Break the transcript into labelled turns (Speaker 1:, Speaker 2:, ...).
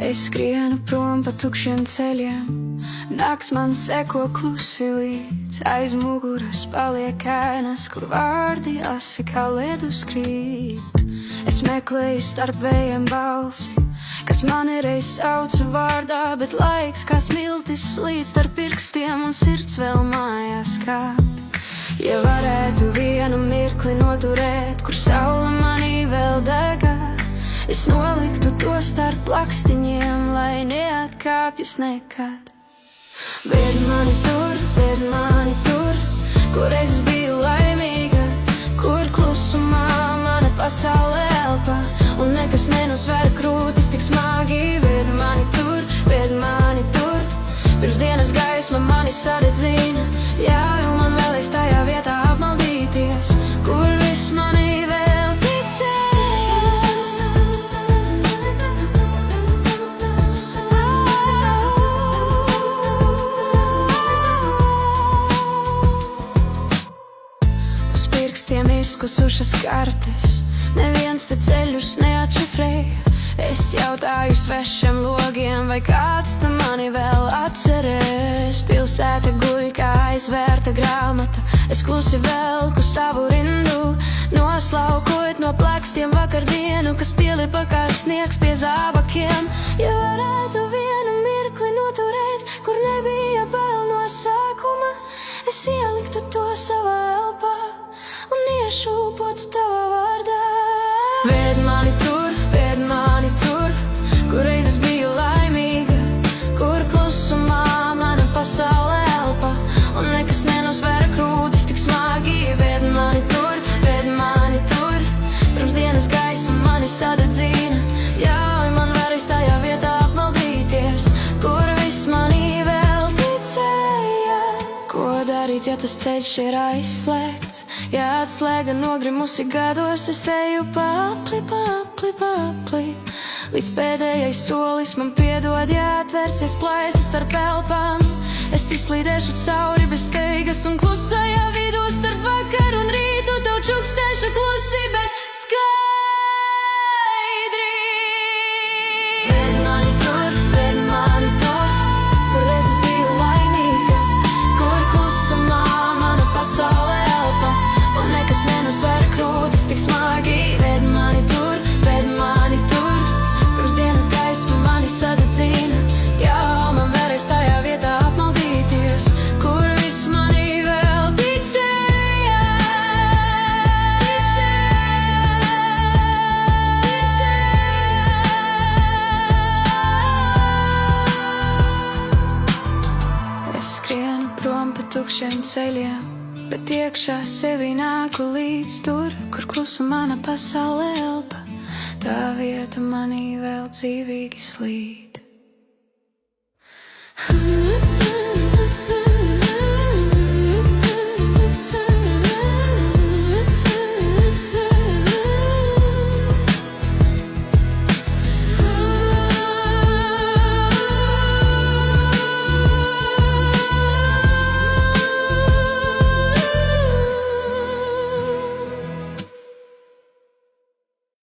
Speaker 1: Es skrienu prom pa tukšiem ceļiem, nakts man seko klusi līdz. Aiz muguras paliek ēnas, kur vārdi asi kā ledus krīt. Es meklēju starp vējiem balsi, kas mani reiz sauca vārdā, bet laiks kā smiltis slīd starp pirkstiem un sirds vēl mājās kāp. Ja varētu vienu mirkli noturēt, kur saule manī vēl dega, es noliktu to starp plakstiņiem, lai neatkāpjas nekad. Ved mani tur, kur es biju laimīga, kur klusumā mana pasaule elpa, un nekas nenusver krūtis tik smagi. Ved mani tur, pirms dienas gaisma mani sadedzina, ļauj man vēlreiz tajā vietā apmaldīties, kur viss manī vēl ticēja. Uz pirkstiem izkusušas kartes, neviens te ceļus neatšifrēja. Es jautāju svešiem logiem, vai kāds tam mani vēl atcerēs. Pilsēta guļ kā aizvērta grāmata, es klusi velku savu rindu, noslaukojot no plakstiem vakardienu, kas pielipa kā sniegs pie zābakiem. Ja varētu vienu mirkli noturēt, kur nebija bail no sākuma, es ieliktu to savā elpā un iešūpotu tavā vārdā. Ved mani tur, kur reiz es biju laimīga, kur klusumā mana pasaule elpa, un nekas nenusver krūtis tik smagi. Ved mani tur, pirms dienas gaisma mani sadedzina, ļauj man vēlreiz tajā vietā apmaldīties, kur viss manī vēl ticēja. Ko darīt, ja tas ceļš ir aizslēgts? Ja atslēga nogrimusi gados, es eju pa apli, līdz pēdējais solis man piedod. Ja atvērsies plaisas starp elpām, es izslīdēšu cauri bez steigas, un klusajā vidū starp vakaru un rītu tev čukstēšu klusi, bet skaidri. Ved mani tur, kur reiz es biju laimīga, kur klusumā mana pasaule elpa, un nekas nenusver krūtis tik smagi. Ved mani tur, pirms dienas gaisma mani sadedzina, ļauj man vēlreiz tajā vietā apmaldīties, kur viss manī vēl ticēja. Es skrienu prom pa tukšiem ceļiem, bet iekšā sevi nāku līdz tur, kur klusu mana pasaule elpa, tā vieta manī vēl dzīvīgi slīd.